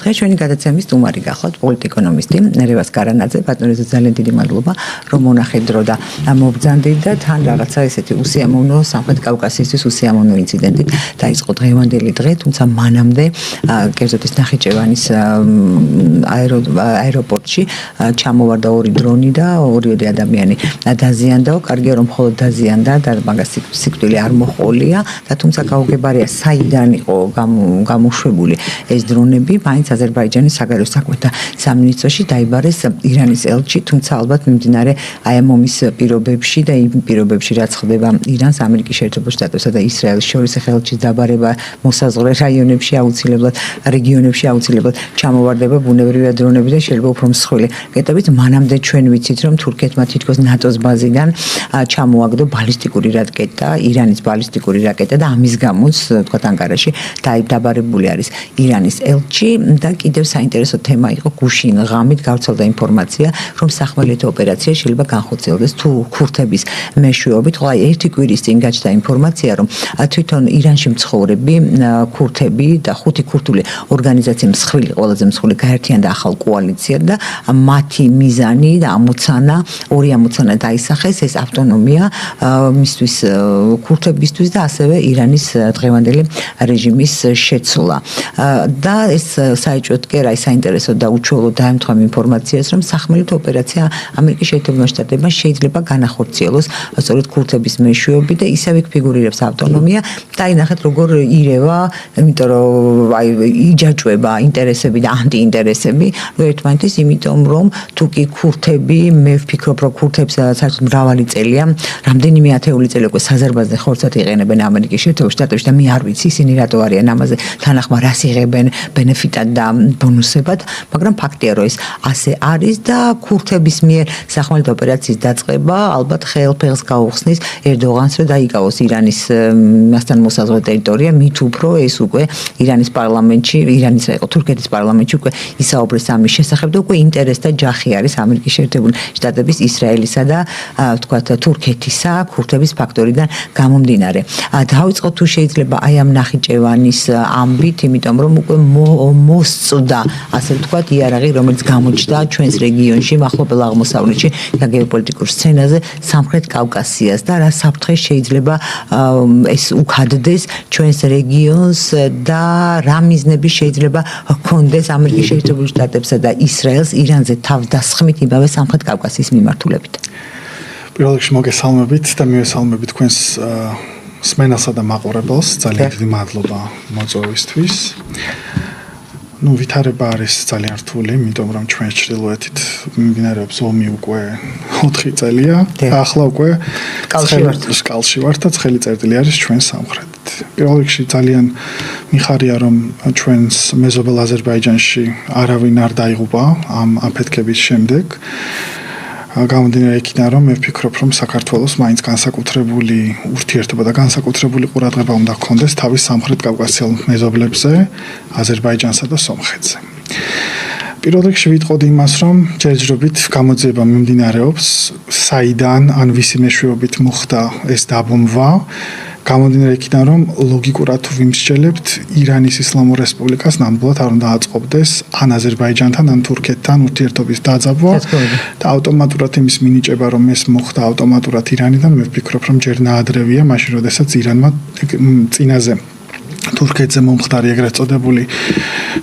დღეს ჩვენი გადაცემის სტუმარი გახლავთ პოლიტიკონომისტი რევას კარანაძე. ბატონო ძალიან დიდი მადლობა რომ მონახეთ დრო და მობრძანდით და თან რაღაცა ესეთი უსიამოვნო სამხრეთ კავკასიისთვის უსიამოვნო ინციდენტი დაიწყო დღევანდელი დღე, თუმცა მანამდე კერძოდ ნახიჩევანის აეროპორტში ჩამოვარდა 2 დრონი და 2 ადამიანი დაზიანდა. კარგია რომ მხოლოდ დაზიანდა და მაგას სიკვდილი არ მოჰყოლია და თუმცა გაუგებარია საიდან იყო გამოშვებული ეს დრონები, მაინც აზერბაიჯანის საგარეო საქმეთა სამინისტროში დაიბარეს ირანის ელჩი, თუმცა ალბათ მიმდინარე აი ამ ომის პირობებში და იმ პირობებში რაც ხდება ირანს, ამერიკის შეერთებულ შტატებსა და ისრაელის შორის ელჩის დაბარება მოსაზღვრე რაიონებში აუცილებლად, რეგიონებში აუცილებლად ჩამოვარდება ბუნებრივი დრონები და შეიძლება უფრო მსხვილი კეტებით. მანამდე ჩვენ ვიცით რომ თურქეთმა თითქოს ნატოს ბაზიდან ჩამოაგდო ბალისტიკური რაკეტა, ირანის ბალისტიკური რაკეტა და ამის გამოც თქვათ ანკარაში დაბარებული არის ირანის ელჩი და კიდევ საინტერესო თემა იყო გუშინ ღამით გავრცელდა ინფორმაცია რომ სახმელეთო ოპერაცია შეიძლება განხორციელდეს თუ ქურთების მეშვეობით. ხოლო ერთი კვირის წინ გაჩნდა ინფორმაცია რომ თვითონ ირანში მცხოვრები ქურთები და 5 ქურთული ორგანიზაცია მსხვილი, ყველაზე მსხვილი გაერთიანდა ახალ კოალიციად და მათი მიზანი და ამოცანა, ორი ამოცანა დაისახეს, ეს ავტონომია მისთვის ქურთებისთვის და ასევე ირანის დღევანდელი რეჟიმის შეცვლა. და ეს საერთოდ კი რა საინტერესო და უჩვეულო დაემთხვა ინფორმაციას რომ სახმელეთო ოპერაცია ამერიკის შეერთებულ შტატებმა შეიძლება განახორციელოს სწორედ ქურთების მეშვეობით და ისევ ფიგურირებს ავტონომია და აი ნახეთ როგორ ირევა, იმიტომ რომ აი იჯაჭვება ინტერესები და ანტიინტერესები ერთმანეთის, იმიტომ რომ თუ კი ქურთები, მე ვფიქრობ რომ ქურთებს საერთოდ მრავალი წელია, რამდენიმე ათეული წელი უკვე საზარბაზნე ხორცად იყენებენ ამერიკის შეერთებულ შტატებში და მე არ ვიცი ისინი რატო არიან ამაზე თანახმად რას იღებენ ბენეფიტად და ბონუსებად, მაგრამ ფაქტია რომ ეს ასე არის და ქურთების მიერ სახმელეთო ოპერაციის დაწყება ალბათ ხელფეხს გაუხსნის ერდოღანს რომ დაიკავოს ირანის მასთან მოსაზღვრე ტერიტორია, მით უფრო ეს უკვე ირანის პარლამენტში, ირანის რა იყო თურქეთის პარლამენტში უკვე ისაუბრეს ამის შესახებ და უკვე ინტერესი და ჯახი არის ამერიკის შეერთებული შტატების, ისრაელისა და თქვათ თურქეთისა ქურთების ფაქტორიდან გამომდინარე. დავიწყო თუ შეიძლება აი ამ ნახიჩევანის ამბით, იმიტომ რომ უკვე მოსწვდა, ასე ვთქვათ, იარაღი, რომელიც გამოჩნდა ჩვენს რეგიონში, მახლობელ აღმოსავლეთში და გეოპოლიტიკურ სცენაზე, სამხრეთ კავკასიას და რა საფრთხე შეიძლება ეს უქადდეს ჩვენს რეგიონს და რა მიზნები შეიძლება ჰქონდეს ამერიკის შეერთებულ შტატებსა და ისრაელს ირანზე თავდასხმით იმავე სამხრეთ კავკასიის მიმართულებით. პირველ რიგში მოგესალმებით და მივესალმებით თქვენს სმენასა და მაყურებელს. ძალიან დიდი მადლობა მოწვევისთვის. ვითარება არის ძალიან რთული, იმიტომ რომ ჩვენ ჩრდილოეთით მიმდინარეობს ომი უკვე 4 წელია. ახლა უკვე კალში ვართ და ცხელი წერტილი არის ჩვენ სამხრეთით. პირველ რიგში ძალიან მიხარია რომ ჩვენს მეზობელ აზერბაიჯანში არავინ არ დაიღუპა ამ აფეთქების შემდეგ. გამომდინარე იქიდან რომ მე ვფიქრობ რომ საქართველოს მაინც განსაკუთრებული ურთიერთობა და განსაკუთრებული ყურადღება უნდა ჰქონდეს თავის სამხრეთ კავკასიელ მეზობლებზე, აზერბაიჯანსა და სომხეთზე. პირველ რიგში ვიტყოდი იმას რომ ჯერჯერობით გამოძიება მიმდინარეობს, საიდან ან ვისი მეშვეობით მოხდა ეს დაბომბვა. გამომდინარე იქიდან რომ ლოგიკურად თუ ვიმსჯელებთ ირანის ისლამურ რესპუბლიკას ნამდვილად არ უნდა აწყობდეს ან აზერბაიჯანთან ან თურქეთთან ურთიერთობის დაძაბვა და ავტომატურად იმის მინიჭება რომ ეს მოხდა ავტომატურად ირანიდან მე ვფიქრობ რომ ჯერ ნაადრევია მაშინ როდესაც ირანმა წინაზე თურქეთზე მომხდარი ეგრეთ წოდებული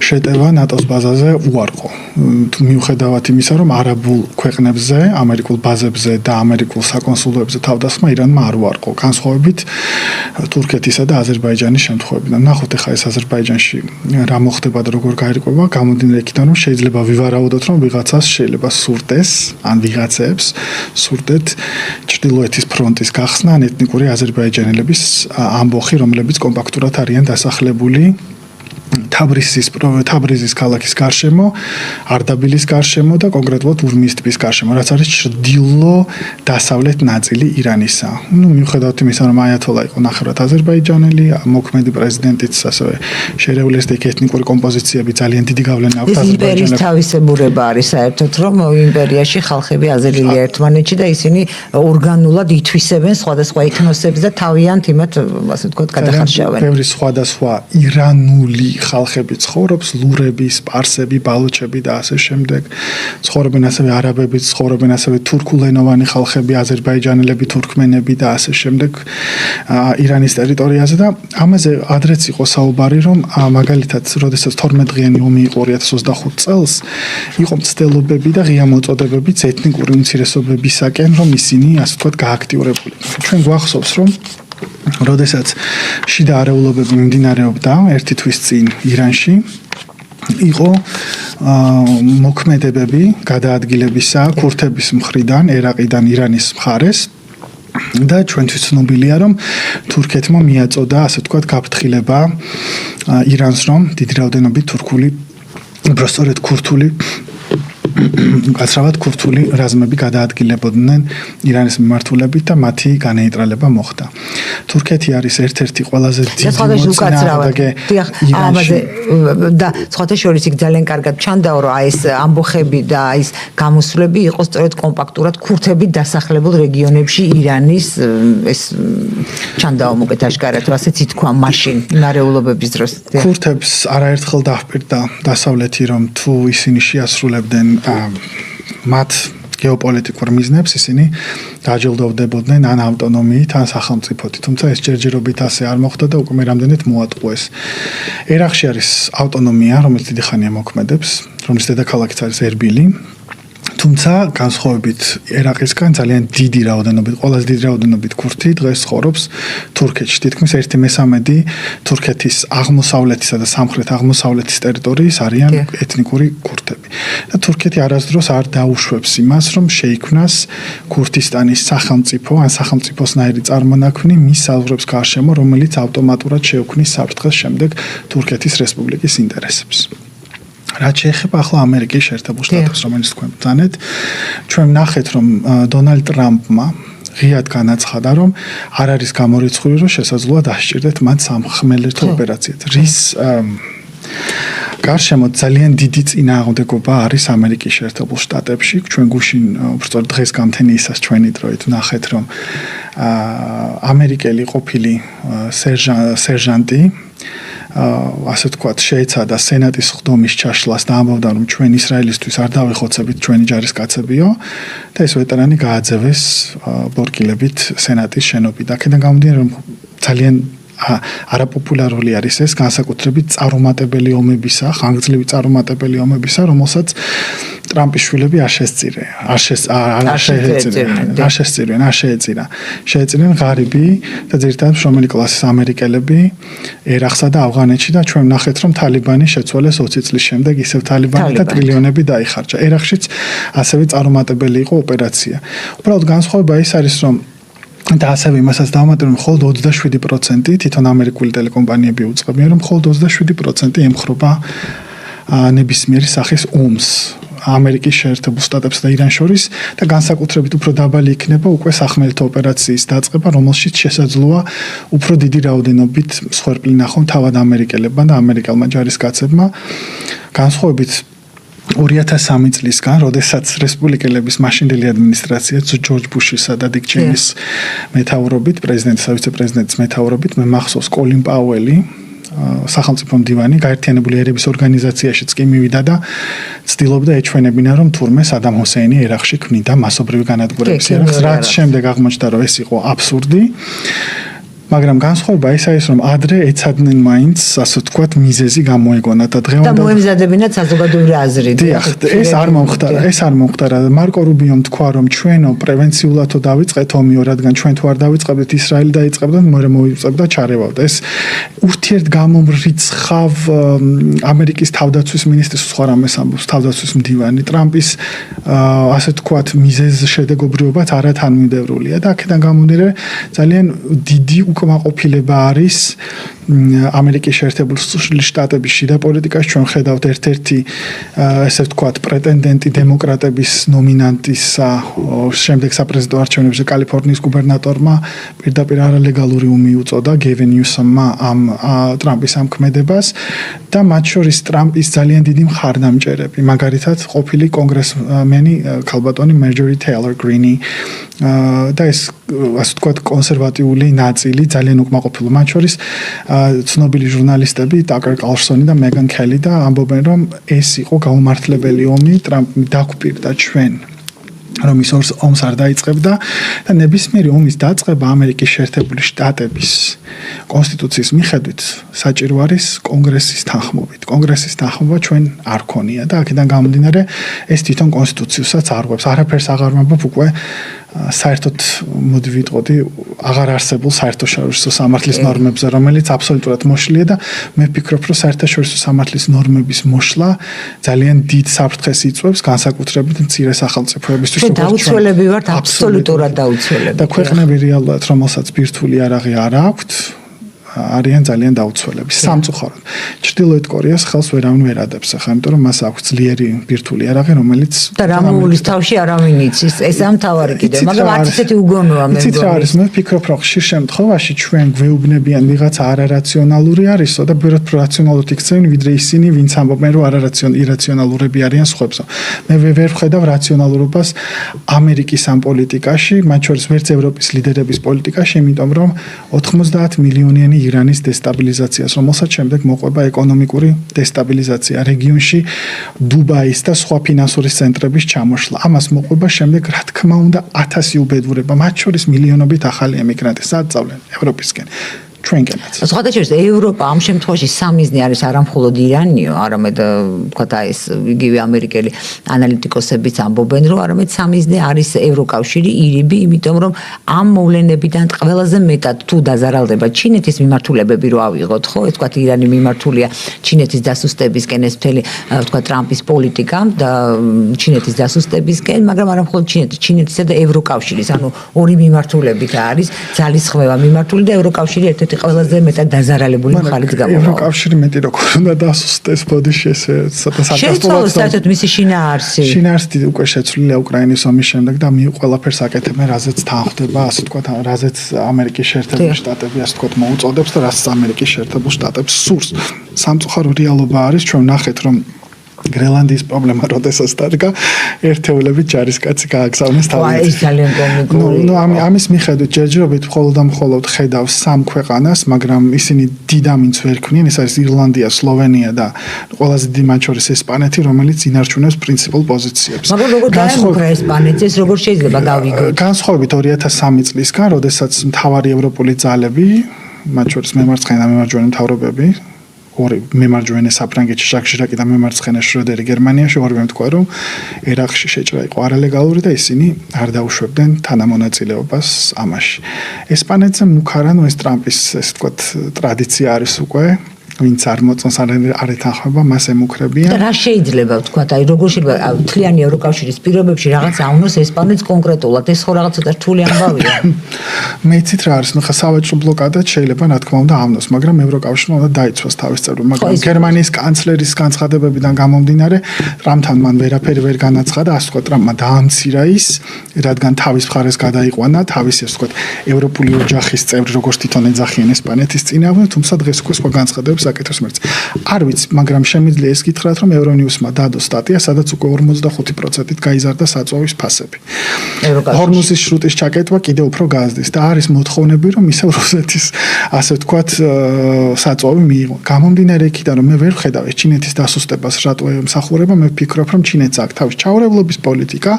შეტევა ნატოს ბაზაზე უარყო. მიუხედავად იმისა, რომ არაბულ ქვეყნებზე, ამერიკულ ბაზებზე და ამერიკულ საკონსულოებზე თავდასხმა ირანმა არ უარყო. განსხვავებით თურქეთისა და აზერბაიჯანის შემთხვევებიდან. ნახოთ ახლა ეს აზერბაიჯანში რა მოხდება და როგორ გაირკვევა, გამომდინარე იქიდან რომ შეიძლება ვივარაუდოთ, რომ ვიღაცას შეიძლება სურდეს, ან ვიღაცებს სურდეთ ჩრდილოეთის ფრონტის გახსნა, ან ეთნიკური აზერბაიჯანელების ამბოხი, რომლებიც კომპაქტურად არიან დასახლებული თაბრიზის ქალაქის გარშემო, არდაბილის გარშემო და კონკრეტულად ურმიის ტბის გარშემო, რაც არის ჩრდილო-დასავლეთ ნაწილი ირანისა. მიუხედავად იმისა, რომ აიათოლა იყო ნახევრად აზერბაიჯანელი, მოქმედი პრეზიდენტიც ასევე შერეული ეს ეთნიკური კომპოზიციები ძალიან დიდი გავლენა აქვს აზერბაიჯანელებს. იმპერიის თავისებურება არის საერთოდ, რომ იმპერიაში ხალხები აზერილია ერთმანეთში და ისინი ორგანულად ითვისებენ სხვადასხვა ეთნოსებს და თავიანთ იმათ, ასე ვთქვათ, გადახარშავენ. ბევრი სხვადასხვა ირანული ხალხები ცხოვრობს, ლურები, სპარსები, ბალუჩები და ასე შემდეგ. ცხოვრობენ ასევე არაბები, ცხოვრობენ ასევე თურქულენოვანი ხალხები, აზერბაიჯანელები, თურქმენები და ასე შემდეგ ირანის ტერიტორიაზე და ამაზე ადრეც იყო საუბარი, რომ მაგალითად, როდესაც 12 დღიანი ომი იყო 2025 წელს, იყო მცდელობები და ღია მოწოდებებიც ეთნიკური უმცირესობებისაკენ, რომ ისინი ასე ვთქვათ გააქტიურებული. ჩვენ გვახსოვს, რომ როდესაც შიდა არეულობები მიმდინარეობდა ერთი თვის წინ ირანში იყო მოქმედებები გადაადგილებისა ქურთების მხრიდან ერაყიდან ირანის მხარეს და ჩვენთვის ცნობილია რომ თურქეთმა მიაწოდა ასე ვთქვათ გაფრთხილება ირანს რომ დიდი რაოდენობით თურქული უბრალოდ ქურთული გასავად ქურთული რაზმები გადაადგილებოდნენ ირანის მიმართულებით და მათი განეიტრალება მოხდა. თურქეთი არის ერთ-ერთი ყველაზე დიდი მოწინააღმდეგე ირანში და სხვათა შორის იქ ძალიან კარგად ჩანდაო რომ ეს ამბოხები და ის გამოსვლები იყო სწორედ კომპაქტურად ქურთებით დასახლებულ რეგიონებში ირანის ეს ჩანდაო მოკეთ აშკარად რომ ასეც ითქვა მაშინ ნარეულობების დროს. ქურთებს არაერთხელ დაჰპირდა დასავლეთი რომ თუ ისინი შეასრულებდნენ მათ გეოპოლიტიკურ მიზნებს ისინი დაჯილდოვდებოდნენ ან ავტონომიით ან სახელმწიფოთი, თუმცა ეს ჯერჯერობით ასე არ მოხდა და უკვე რამდენად მოატყუეს. ერაყში არის ავტონომია, რომელიც დიდი ხანია მოქმედებს, რომლის დედაქალაქიც არის ერბილი. თუმცა განსხვავებით ერაყისგან ძალიან დიდი რაოდენობით, ყველაზე დიდი რაოდენობით ქურთი დღეს ცხოვრობს თურქეთში. თითქმის 1/3 თურქეთის აღმოსავლეთისა და სამხრეთ-აღმოსავლეთის ტერიტორიის არიან ეთნიკური ქურთები. და თურქეთი არასდროს არ დაუშვებს იმას, რომ შეიქმნას ქურთისტანის სახელმწიფო ან სახელმწიფოსნაირი წარმონაქმნი მის საზღვრებს გარშემო, რომელიც ავტომატურად შეუქმნის საფრთხეს შემდეგ თურქეთის რესპუბლიკის ინტერესებს. რაც შეეხება ახლა ამერიკის შეერთებულ შტატებს, რომელიც თქვენ ბრძანეთ, ჩვენ ვნახეთ, რომ დონალდ ტრამპმა ღიად განაცხადა, რომ არ არის გამორიცხული, რომ შესაძლოა დასჭირდეთ მათ სამხმელეთო ოპერაციად. რის გარშემო ძალიან დიდი წინააღმდეგობა არის ამერიკის შეერთებულ შტატებში. ჩვენ გუშინ უბრალოდ დღეს გამთენიისას ჩვენი დროით ვნახეთ, რომ ამერიკელი ყოფილი სერჟანტი ასე ვთქვათ, შეეცადა სენატის ხდომის ჩაშლას და ამბობდა, რომ ჩვენ ისრაელისთვის არ დავეხოცებით ჩვენი ჯარისკაცებიო და ეს ვეტერანი გააძევეს ბორკილებით სენატის შენობიდან. აქედან გამომდინარე, რომ ძალიან არაპოპულარული არის ეს განსაკუთრებით წარუმატებელი ომებისა, ხანგრძლივი წარუმატებელი ომებისა, რომელსაც ტრამპის შვილები არ შეეწირნენ ღარიბი და ძირითადად შრომელი კლასის ამერიკელები ერაყსა და ავღანეთში და ჩვენ ვნახეთ, რომ თალიბანი შეცვალეს 20 წლის შემდეგ ისევ თალიბანი და ტრილიონები დაიხარჯა. ერაყშიც ასევე წარუმატებელი იყო ოპერაცია. უბრალოდ განსხვავება ის არის, რომ და ასევე იმასაც დავამატებ, რომ მხოლოდ 27% თვითონ ამერიკული ტელეკომპანიები უწყებიან, რომ მხოლოდ 27% ემხრობა ნებისმიერი სახის ომს ამერიკის შეერთებულ შტატებსა და ირანს შორის და განსაკუთრებით უფრო დაბალი იქნება უკვე სახმელეთო ოპერაციის დაწყება, რომელშიც შესაძლოა უფრო დიდი რაოდენობით მსხვერპლი ნახონ თავად ამერიკელებმა და ამერიკელმა ჯარისკაცებმა. განსხვავებით 2003 წლისგან, როდესაც რესპუბლიკელების მაშინდელი ადმინისტრაცია ჯორჯ ბუშისა და დიკ ჩეინის მეთაურობით, პრეზიდენტის და ვიცე-პრეზიდენტის მეთაურობით, მე მახსოვს კოლინ პაუელი, სახელმწიფო მდივანი, გაერთიანებული ერების ორგანიზაციაშიც კი მივიდა და ცდილობდა ეჩვენებინა, რომ თურმე სადამ ჰუსეინი ერაყში ქმნიდა მასობრივი განადგურების ერაყს, რაც შემდეგ აღმოჩნდა, რომ ეს იყო აბსურდი. მაგრამ განსხვავება ის არის, რომ ადრე ეცადნენ მაინც, ასე ვთქვათ, მიზეზი გამოეგონა და დღევანდელ და მოემზადებინათ საზოგადოებრივი აზრი. ეს არ მომხდარა. მარკო რუბიომ თქვა, რომ ჩვენო პრევენციულათო დავიწყეთ ომიო, რადგან ჩვენ თუ არ დავიწყებდით, ისრაელი დაიწყებდა, მერე მოიწყებდა ჩარევავდა. ეს ურთიერთგამომრიცხავ ამერიკის თავდაცვის მინისტრის სხვა რამეს ამბობს, თავდაცვის მდივანი ტრამპის ასე ვთქვათ, მიზეზ შედეგობრიობაც არათანმიმდევრულია და აქედან გამომდინარე ძალიან დიდი უკმაყოფილება არის ამერიკის შეერთებული შტატების შიდა პოლიტიკაში. ჩვენ ხედავთ ერთ-ერთი ესე ვთქვათ პრეტენდენტი დემოკრატების ნომინანტისა შემდეგ საპრეზიდენტო არჩევნებში კალიფორნიის გუბერნატორმა პირდაპირ არალეგალური ომი უწოდა გევინ ნიუსომმა ამ ტრამპის ამქმედებას და მათ შორის ტრამპის ძალიან დიდი მხარდამჭერები, მაგალითად ყოფილი კონგრესმენი ქალბატონი მარჯორი ტეილორ გრინი და ეს ასე ვთქვათ, კონსერვატიული ნაწილი ძალიან უკმაყოფილო. მათ შორის ცნობილი ჟურნალისტები ტაკერ კარლსონი და მეგან ქელი და ამბობენ, რომ ეს იყო გაუმართლებელი ომი, ტრამპი დაგვპირდა ჩვენ რომ ის ომს არ დაიწყებდა და ნებისმიერი ომის დაწყება ამერიკის შეერთებული შტატების კონსტიტუციის მიხედვით საჭირო არის კონგრესის თანხმობით. კონგრესის თანხმობა ჩვენ არ ქონია და აქედან გამომდინარე ეს თვითონ კონსტიტუციასაც არ ღვევს. არაფერს აღარ ვამბობ უკვე საერთოდ მოდი ვიტყოდი აღარ არსებულ საერთაშორისო სამართლის ნორმებზე, რომელიც აბსოლუტურად მოშლია და მე ვფიქრობ, რომ საერთაშორისო სამართლის ნორმების მოშლა ძალიან დიდ საფრთხეს იწვევს განსაკუთრებით მცირე სახელმწიფოებისთვის, როგორც დაუცველები ვართ, აბსოლუტურად დაუცველები. და ქვეყნები რეალურად, რომელსაც ბირთვული იარაღი არ აქვთ, არიან ძალიან დაუცველები. სამწუხაროდ. ჩრდილოეთ კორეას ხელს ვერავინ ვერ ადებს ახლა, იმიტომ რომ მას აქვს ძლიერი ბირთვული იარაღი, რომელიც და რამოულის თავში არავინ იცის. ეს ამთავარი კიდევ, მაგრამ არც ისეთი უგონოა მე. იცით რა არის? მე ვფიქრობ, რომ ხშირ შემთხვევაში ჩვენ გვეუბნებიან ვიღაცა არარაციონალური არისო და ბევრად პრორაციონალურად იქცევენ, ვიდრე ისინი, ვინც ამბობენ, რომ ირაციონალურები არიან სხვებსო. მე ვერ ვხედავ რაციონალურობას ამერიკის ამ პოლიტიკაში, მათ შორის ვერც ევროპის ლიდერების პოლიტიკაში, იმიტომ რომ 90 მილიონიანი ირანის დესტაბილიზაციას, რომელსაც შემდეგ მოყვება ეკონომიკური დესტაბილიზაცია რეგიონში, დუბაის და სხვა ფინანსური ცენტრების ჩამოშლა. ამას მოყვება შემდეგ, რა თქმა უნდა, 1000 უბედურება, მათ შორის მილიონობით ახალი ემიგრანტი, საერთოდ ევროპისკენ. ჩვენკენაც. სხვადასხვა ევროპა ამ შემთხვევაში სამიზნე არის არა მხოლოდ ირანიო, არამედ ვთქვათ აი ეს იგივე ამერიკელი ანალიტიკოსებიც ამბობენ, რომ არამედ სამიზნე არის ევროკავშირი, ირიბი, იმიტომ რომ ამ მოვლენებიდან ყველაზე მეტად თუ დაზარალდება ჩინეთის მიმართულებები რო ავიღოთ, ხო, ეს ვთქვათ ირანი მიმართულია ჩინეთის დასუსტებისკენ, ეს მთელი ვთქვათ ტრამპის პოლიტიკა და ჩინეთის დასუსტებისკენ, მაგრამ არა მხოლოდ ჩინეთისა და ევროკავშირის, ანუ ორი მიმართულებით არის ძალისხმევა მიმართული და ევროკავშირი ერთ ყველაზე მეტად დაზარალებული მხარით გამოვა. ევროკავშირი მეტი როგორ უნდა დასუსტეს ბოდიში ესე ცოტა საქართველოს საერთოდ მისი შინაარსი. შინაარსი უკვე შეცვლილია უკრაინის ომის შემდეგ და მე ყველაფერს აკეთებენ, რაზეც თანხდება, ასე ვთქვათ, რაზეც ამერიკის შეერთებული შტატები, ასე ვთქვათ, მოუწოდებს და რაც ამერიკის შეერთებულ შტატებს სურს. სამწუხარო რეალობა არის, ჩვენ ვნახეთ, რომ გრენლანდიის პრობლემა როდესაც დადგა, ერთეულებით ჯარისკაცი გააგზავნეს თავი. ეს ძალიან კომიკური. ამის მიხედვით ჯერჯერობით მხოლოდ და მხოლოდ ხედავს სამ ქვეყანას, მაგრამ ისინი დიდ ამინც ვერ ქმნიან, ეს არის ირლანდია, სლოვენია და ყველაზე დიდი მათ შორის ესპანეთი, რომელიც ინარჩუნებს პრინციპულ პოზიციებს. მაგრამ როგორ დაემუქრა ესპანეთს, ეს როგორ შეიძლება გავიგოთ? განსხვავებით 2003 წლისგან, როდესაც მთავარი ევროპული ძალები, მათ შორის მემარცხენე და მემარჯვენე მთავრობები ორი მემარჯვენე საფრანგეთში ჟაკ შირაკი და მემარცხენე შროდერი გერმანიაში ორივე თქვა რომ ერაყში შეჭრა იყო არალეგალური და ისინი არ დაუშვებდნენ თანამონაწილეობას ამაში. ესპანეთზე მუქარანო ეს ტრამპის ესე ვთქვათ ტრადიცია არის უკვე ვინც არ მოწონს არ ეთანხმება მას ემუქრებიან. და რა შეიძლება ვთქვათ, აი როგორ შეიძლება მთლიანი ევროკავშირის პირობებში რაღაცა ავნოს ესპანეთს კონკრეტულად, ეს ხო რაღაც ცოტა რთული ამბავია. მეცით რა არის, ნუ ხა სავაჭრო ბლოკადაც შეიძლება რა თქმა უნდა ავნოს, მაგრამ ევროკავშირმა უნდა დაიცვას თავის წევრები, მაგრამ გერმანიის კანცლერის განცხადებებიდან გამომდინარე, ტრამპთან მან ვერაფერი ვერ განაცხადა, ასე ვთქვათ, ტრამპმა დაამცირა ის, რადგან თავის მხარეს გადაიყვანა, თავის ასე ვთქვათ, ევროპული ოჯახის წევრი, როგორც თვითონ ეძახიან ესპანეთის წინააღმდეგ, თუმცა დღეს უკვე სხვა განცხადებებს აკეთებს მერც. არ ვიცი, მაგრამ შემიძლია ეს გითხრათ, რომ ევრონიუსმა დადო სტატია, სადაც უკვე 45%-ით გაიზარდა საწვავის ფასები. ჰორმუზის შრუტის ჩაკეტვა კიდევ უფრო გაზრდის და არის მოთხოვნები, რომ ისევ რუსეთის, ასე ვთქვათ, საწვავი მიიღო. გამომდინარე იქიდან, რომ მე ვერ ვხედავ ეს ჩინეთის დასუსტებას, რატო ემსახურება, მე ვფიქრობ, რომ ჩინეთს აქვს თავის ჩაურევლობის პოლიტიკა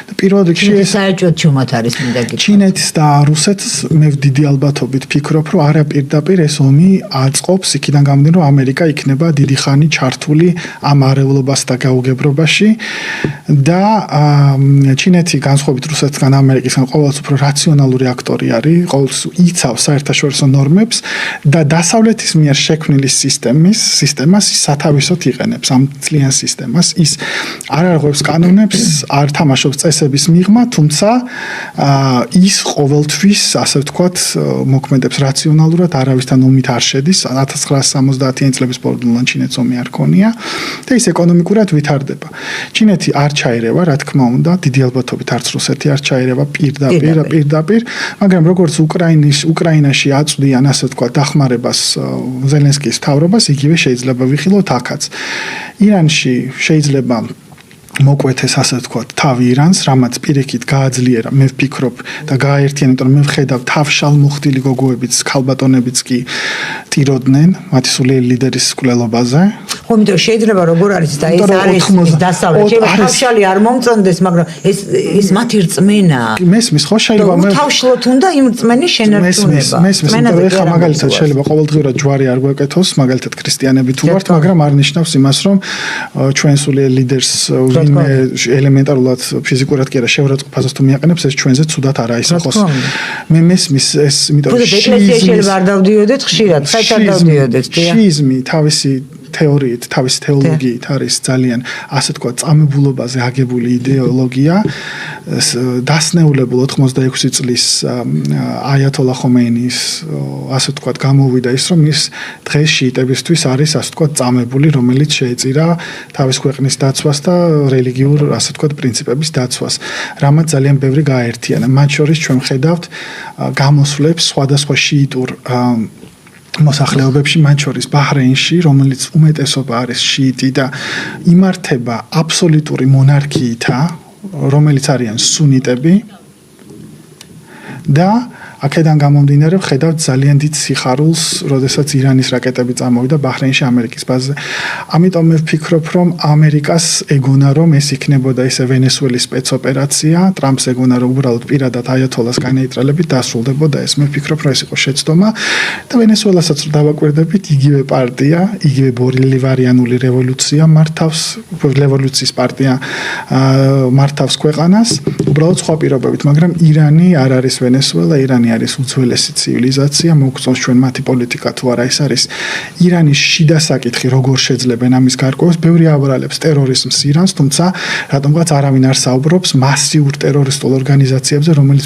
და პირველ რიგში ეს საერთოდ ჩუმად არის მინდა გითხრათ. ჩინეთის და რუსეთს მე დიდი ალბათობით ვფიქრობ, რომ არა პირდაპირ ეს ომი აწყობს იქიდან რომ ამერიკა იქნება დიდი ხანი ჩართული ამ არეულობას და გაუგებრობაში და ჩინეთი განსხვავებით რუსეთთან ამერიკისგან ყოველთვის უფრო რაციონალური აქტორი არის, ყოველთვის იცავს საერთაშორისო ნორმებს და დასავლეთის მიერ შექმნილი სისტემას სათავისოდ იყენებს ამ ძლიერ სისტემას. ის არ არღვევს კანონებს, არ თამაშობს წესების მიღმა, თუმცა ის ყოველთვის, ასე ვთქვათ, მოქმედებს რაციონალურად, არავისთან ომით არ შედის. 1970-იანი წლების ბოლოდან ჩინეთს ომი არ ქონია და ის ეკონომიკურად ვითარდება. ჩინეთი არ ჩაირევა, რა თქმა უნდა, დიდი ალბათობით არც რუსეთი არ ჩაირევა პირდაპირ, მაგრამ როგორც უკრაინაში აწვდიან, ასე ვთქვათ, დახმარებას ზელენსკის მთავრობას, იგივე შეიძლება ვიხილოთ აქაც. ირანში შეიძლება მოკვეთეს ასე ვთქვათ თავი ირანს, რამაც პირიქით გააძლიერა, მე ვფიქრობ და გააერთიანა, იმიტომ რომ მე ვხედავ თავშალ მოხდილი გოგოებიც, ქალბატონებიც კი ტიროდნენ მათი სულიერი ლიდერის მკვლელობაზე. ხო, იმიტომ შეიძლება როგორ არის და ეს არის დასავლეთ, შეიძლება თავშალი არ მომწონდეს, მაგრამ ეს მათი რწმენაა. მესმის, ხო, შეიძლება მე თავშლოთ უნდა იმ რწმენის შენარჩუნება. მესმის, ხა მაგალითად შეიძლება ყოველდღიურად ჯვარი არ გვეკეთოს, მაგალითად ქრისტიანები თუ ვართ, მაგრამ არ ნიშნავს იმას, რომ ჩვენ სულიერ ლიდერს ვინმე ელემენტარულად ფიზიკურად კი არა შეურაცხყოფას თუ მიაყენებს, ეს ჩვენზე ცუდად არ აისახოს. მე მესმის ეს, იმიტომ რომ შეიძლება არ დავდიოდეთ ხშირად, საერთოდ არ დავდიოდეთ. შიზმი თავისი თეორიით, თავისი თეოლოგიით არის ძალიან ასე ვთქვათ წამებულობაზე აგებული იდეოლოგია. დასნეულებულ 86 წლის აიათოლა ხომეინის ასე ვთქვათ გამოვიდა ის, რომ ის დღეს შიიტებისთვის არის ასე ვთქვათ წამებული, რომელიც შეეწირა თავის ქვეყნის დაცვას და რელიგიურ ასე ვთქვათ პრინციპების დაცვას, რამაც ძალიან ბევრი გააერთიანა. მათ შორის ჩვენ ვხედავთ გამოსვლებს სხვადასხვა შიიტურ მოსახლეობებში, მათ შორის ბაჰრეინში, რომელიც უმეტესობა არის შიიტი და იმართება აბსოლუტური მონარქიითა, რომელიც არიან სუნიტები და აქედან გამომდინარე ვხედავთ ძალიან დიდ სიხარულს, როდესაც ირანის რაკეტები წამოვიდა ბაჰრეინში ამერიკის ბაზაზე. ამიტომ მე ვფიქრობ, რომ ამერიკას ეგონა, რომ ეს იქნებოდა ესე ვენესუელის სპეცოპერაცია, ტრამპს ეგონა, რომ უბრალოდ პირადად აიათოლას განეიტრალებით დასრულდებოდა ეს. მე ვფიქრობ, რომ ეს იყო შეცდომა და ვენესუელასაც დავაკვირდებით, იგივე პარტია, იგივე ბოლივარიანული რევოლუცია მართავს, რევოლუციის პარტია მართავს ქვეყანას, უბრალოდ სხვა პირობებით, მაგრამ ირანი არ არის ვენესუელა, ირანი არის უძველესი ცივილიზაცია, მოგწონს ჩვენ მათი პოლიტიკა თუ არა, ეს არის ირანის შიდა საკითხი, როგორ შეძლებენ ამის გარკვევას, ბევრი აბრალებს ტერორიზმს ირანს, თუმცა რატომღაც არავინ არ საუბრობს მასიურ ტერორისტულ ორგანიზაციებზე, რომელიც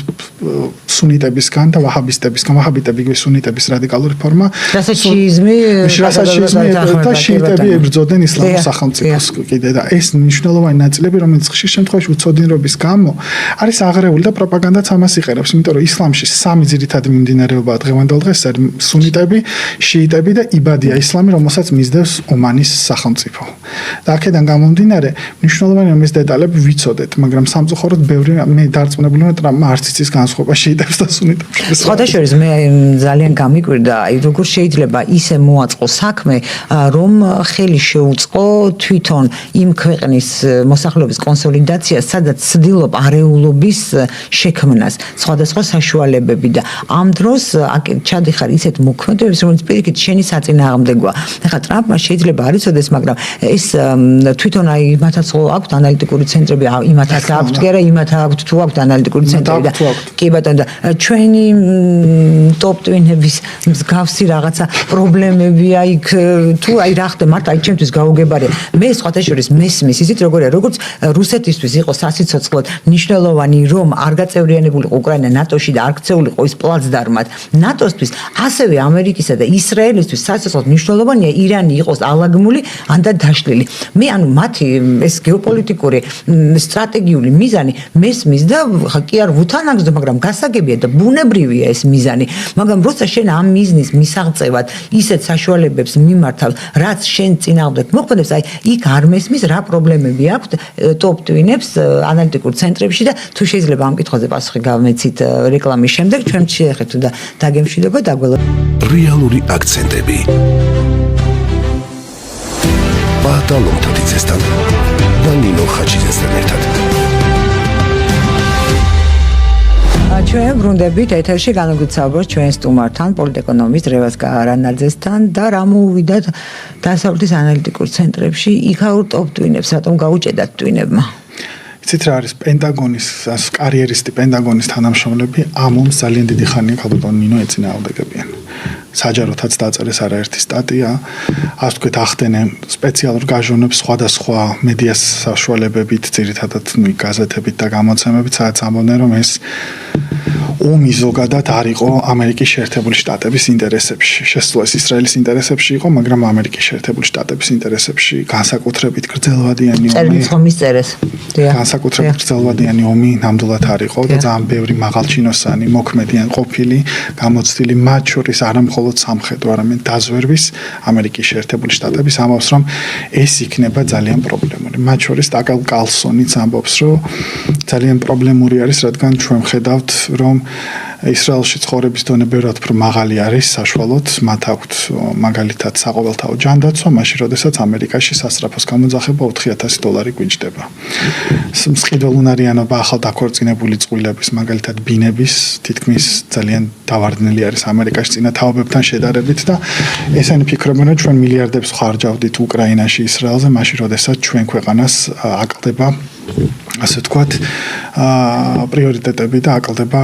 სუნიტებისგან და ვაჰაბისტებისგან, ვაჰაბიტები იგი სუნიტების რადიკალური ფორმა, რასაც შიიზმი და შიიტები ებრძოდნენ ისლამურ სახელმწიფოს კიდე და ეს მნიშვნელოვანი ნაწილები, რომელიც ხშირ შემთხვევაში უცოდინრობის გამო არის აღრეული და პროპაგანდაც ამას იყენებს, იმიტომ რომ ისლამში სამი ძირითადი მიმდინარეობაა დღევანდელ დღეს, სუნიტები, შიიტები და იბადია ისლამი, რომელსაც მისდევს ომანის სახელმწიფო. და აქედან გამომდინარე, მნიშვნელოვანია რომ ეს დეტალები ვიცოდეთ, მაგრამ სამწუხაროდ ბევრი მე დარწმუნებული ვარ, ტრამპმა არც იცის განსხვავება შიიტებს და სუნიტებს. სხვადასხვა მე ძალიან გამიკვირდა, როგორ შეიძლება ისე მოაწყო საქმე, რომ ხელი შეუწყო თვითონ იმ ქვეყნის მოსახლეობის კონსოლიდაციას, სადაც ცდილობ არეულობის შექმნას, სხვადასხვა საშუალებები და ამ დროს ჩადიხარ ისეთ მოქმედებებს, რომელიც პირიქით შენი საწინააღმდეგოა. ახლა ტრამპმა შეიძლება არ იცოდეს, მაგრამ ეს თვითონ აი იმათაც აქვთ ანალიტიკური ცენტრები, იმათაც აქვთ, კი არა, იმათ აქვთ თუ აქვთ ანალიტიკური ცენტრები და კი ბატონო, ჩვენი ტოპ ტვინების მსგავსი რაღაცა პრობლემებია იქ თუ აი რა ხდება, მარტო აი ჩემთვის გაუგებარია. მე სხვათაშორის მესმის ისიც როგორია, როგორც რუსეთისთვის იყო სასიცოცხლოდ მნიშვნელოვანი, რომ არ გაწევრიანებულიყო უკრაინა ნატოში და არ ქცეულიყო ის პლაცდარმად ნატოსთვის, ასევე ამერიკისა და ისრაელისთვის სასიცოცხლოდ მნიშვნელოვანია ირანი იყოს ალაგმული ან და დაშლილი. მე ანუ მათი ეს გეოპოლიტიკური სტრატეგიული მიზანი მესმის და კი არ ვუთანაგზო, მაგრამ გასაგებია და ბუნებრივია ეს მიზანი, მაგრამ როცა შენ ამ მიზნის მისაღწევად ისეთ საშუალებებს მიმართავ, რაც შენ წინააღმდეგ მოხდებს, აი იქ არ მესმის რა პრობლემები აქვს ტოპ ტვინებს ანალიტიკურ ცენტრებში და თუ შეიძლება ამ კითხვაზე პასუხი გამეცით რეკლამის შემდეგ, ჩვენ შეეხეთ და დაგემშვიდობა დაგველო. რეალური აქცენტები. ბატონო თოთიცესთან და ნინო ხაჩიძესთან ერთად. ჩვენ ბრუნდებით ეთერში განაგრძობთ ჩვენ სტუმართან, პოლიტეკონომის რევაზ გარანაძესთან და რა მოუვიდათ დასავლეთის ანალიტიკურ ცენტრებში იქაურ ტოპ ტვინებს, რატომ გაუჭედათ ტვინებმა? იცით რა არის პენტაგონის კარიერისტი პენტაგონის თანამშრომლები ამომს ძალიან დიდი ხანია ქალბატონ ნინო ეწინააღმდეგებიან. საჯაროთაც დაწერეს არაერთი სტატია, ასე ვთქვით, ახდენენ სპეციალურ გაჟონებს სხვადასხვა მედიას საშუალებებით, ძირითადად გაზეთებით და გამოცემებით, სადაც ამბობდნენ, რომ ეს ომი ზოგადად არ იყო ამერიკის შეერთებული შტატების ინტერესებში. შესაძლოა ისრაელის ინტერესებში იყო, მაგრამ ამერიკის შეერთებული შტატების ინტერესებში განსაკუთრებით გრძელვადიანი ომი. განსაკუთრებით გრძელვადიანი ომი ნამდვილად არ იყო და ძალიან ბევრი მაღალჩინოსანი, მოქმედიანი ყოფილი, გამოცდილი მათ შორის არა მხოლოდ სამხედრო, არამედ დაზვერვის ამერიკის შეერთებული შტატების ამბობს, რომ ეს იქნება ძალიან პრობლემური. მათ შორის ტაკერ კალსონიც ამბობს, რომ ძალიან პრობლემური არის, რადგან ჩვენ ხედავთ, რომ ისრაელში ცხოვრების დონე ბევრად უფრო მაღალი არის საშუალოდ, მათ აქვთ მაგალითად საყოველთაო ჯანდაცვა, მაშინ როდესაც ამერიკაში სასწრაფოს გამოძახება $4,000 გვიჭდება. მსყიდველუნარიანობა, ახალ დაქორწინებული წყვილების, მაგალითად ბინების, თითქმის ძალიან დავარდნილი არის ამერიკაში წინა თაობებთან შედარებით და ესენი ფიქრობენ, რომ ჩვენ მილიარდებს ხარჯავდით უკრაინაში, ისრაელზე, მაშინ როდესაც ჩვენ ქვეყანას აკლდება ასე ვთქვათ, პრიორიტეტები და აკლდება